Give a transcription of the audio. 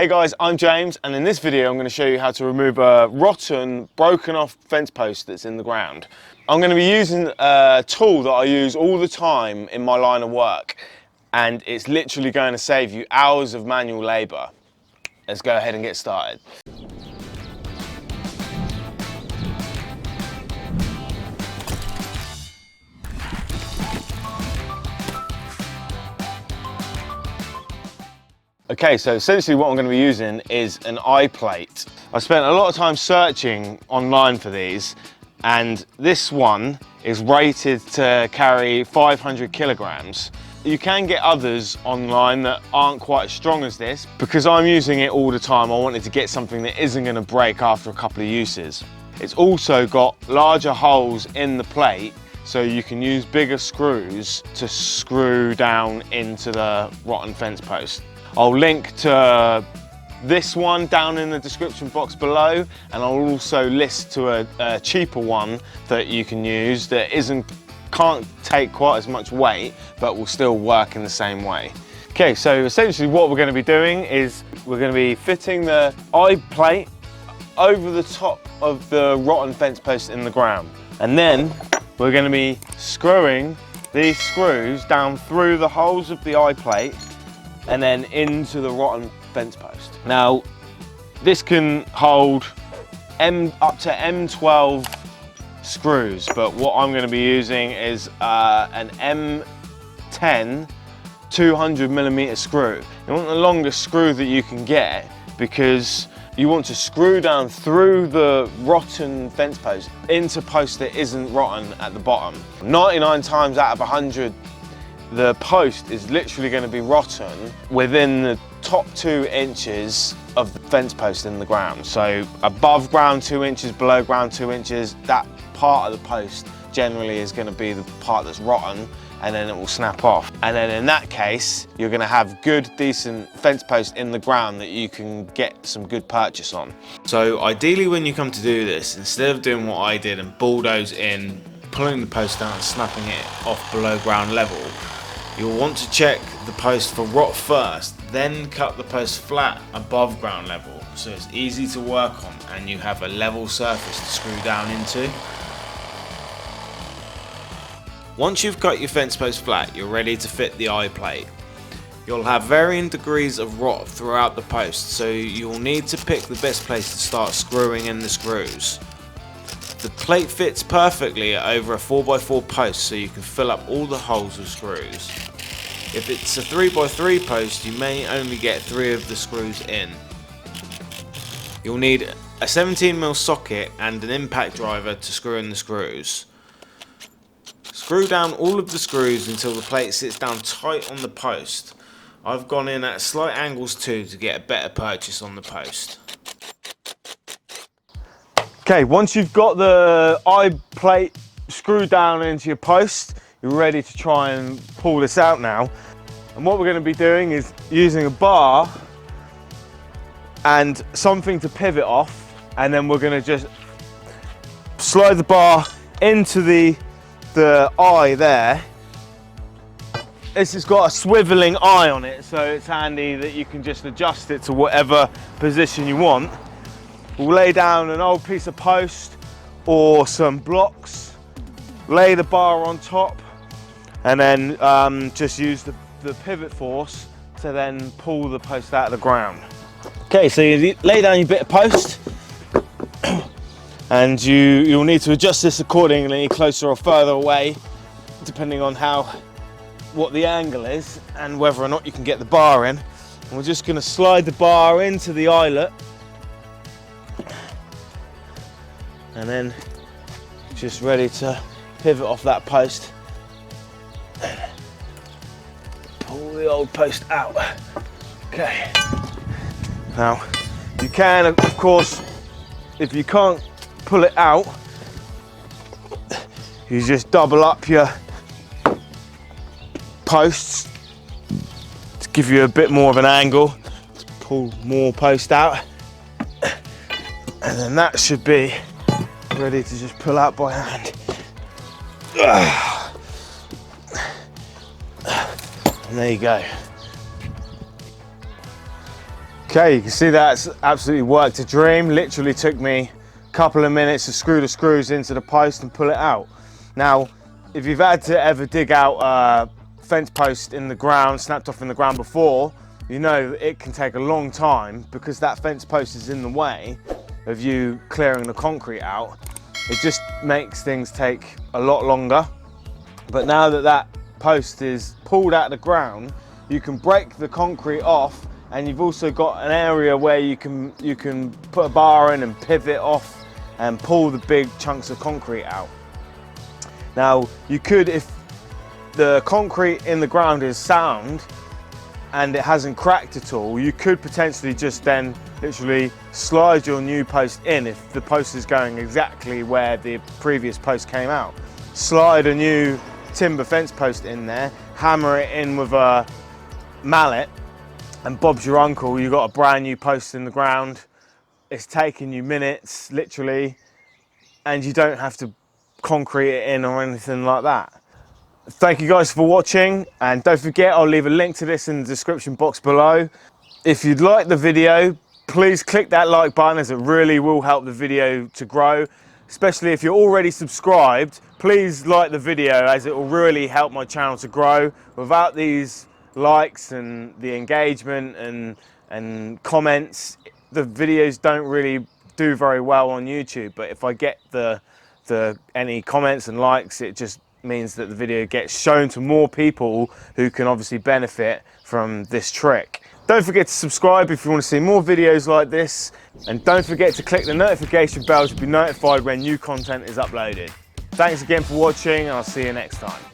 Hey guys, I'm James, and in this video I'm going to show you how to remove a rotten, broken off fence post that's in the ground. I'm going to be using a tool that I use all the time in my line of work, and it's literally going to save you hours of manual labour. Let's go ahead and get started. Okay, so essentially what I'm going to be using is an eye plate. I spent a lot of time searching online for these, and this one is rated to carry 500 kilograms. You can get others online that aren't quite as strong as this. Because I'm using it all the time, I wanted to get something that isn't going to break after a couple of uses. It's also got larger holes in the plate, so you can use bigger screws to screw down into the rotten fence post. I'll link to this one down in the description box below, and I'll also list to a cheaper one that you can use that can't take quite as much weight but will still work in the same way. Okay, so essentially what we're going to be doing is we're going to be fitting the eye plate over the top of the rotten fence post in the ground, and then we're going to be screwing these screws down through the holes of the eye plate and then into the rotten fence post. Now, this can hold up to M12 screws, but what I'm going to be using is an M10 200mm screw. You want the longest screw that you can get because you want to screw down through the rotten fence post into post that isn't rotten at the bottom. 99 times out of 100, the post is literally going to be rotten within the top 2 inches of the fence post in the ground. So above ground 2 inches, below ground 2 inches, that part of the post generally is going to be the part that's rotten, and then it will snap off. And then in that case, you're going to have good, decent fence post in the ground that you can get some good purchase on. So ideally when you come to do this, instead of doing what I did and bulldoze in, pulling the post down and snapping it off below ground level, you'll want to check the post for rot first, then cut the post flat above ground level so it's easy to work on and you have a level surface to screw down into. Once you've cut your fence post flat, you're ready to fit the eye plate. You'll have varying degrees of rot throughout the post, so you'll need to pick the best place to start screwing in the screws. The plate fits perfectly over a 4x4 post, so you can fill up all the holes with screws. If it's a 3x3 post, you may only get 3 of the screws in. You'll need a 17mm socket and an impact driver to screw in the screws. Screw down all of the screws until the plate sits down tight on the post. I've gone in at slight angles too to get a better purchase on the post. Okay, once you've got the eye plate screwed down into your post, you're ready to try and pull this out now. And what we're going to be doing is using a bar and something to pivot off, and then we're going to just slide the bar into the eye there. This has got a swiveling eye on it, so it's handy that you can just adjust it to whatever position you want. We'll lay down an old piece of post or some blocks, lay the bar on top, and then just use the pivot force to then pull the post out of the ground. Okay, so you lay down your bit of post, and you'll need to adjust this accordingly, closer or further away, depending on what the angle is and whether or not you can get the bar in. And we're just going to slide the bar into the eyelet, and then just ready to pivot off that post. Pull the old post out. Okay. Now, you can, of course, if you can't pull it out, you just double up your posts to give you a bit more of an angle to pull more post out, and then that should be ready to just pull out by hand. And there you go. Okay, you can see that's absolutely worked a dream. Literally took me a couple of minutes to screw the screws into the post and pull it out. Now, if you've had to ever dig out a fence post in the ground, snapped off in the ground before, you know it can take a long time because that fence post is in the way of you clearing the concrete out. It just makes things take a lot longer. But now that that post is pulled out of the ground, you can break the concrete off, and you've also got an area where you can put a bar in and pivot off and pull the big chunks of concrete out. Now, you could, if the concrete in the ground is sound and it hasn't cracked at all, you could potentially just then literally slide your new post in if the post is going exactly where the previous post came out. Slide a new timber fence post in there, hammer it in with a mallet, and Bob's your uncle, you've got a brand new post in the ground. It's taking you minutes, literally, and you don't have to concrete it in or anything like that. Thank you guys for watching, and don't forget I'll leave a link to this in the description box below. If you'd like the video, please click that like button, as it really will help the video to grow. Especially if you're already subscribed, please like the video, as it will really help my channel to grow. Without these likes and the engagement and comments, the videos don't really do very well on YouTube. But if I get any comments and likes, it just means that the video gets shown to more people who can obviously benefit from this trick. Don't forget to subscribe if you want to see more videos like this, and don't forget to click the notification bell to be notified when new content is uploaded. Thanks again for watching, and I'll see you next time.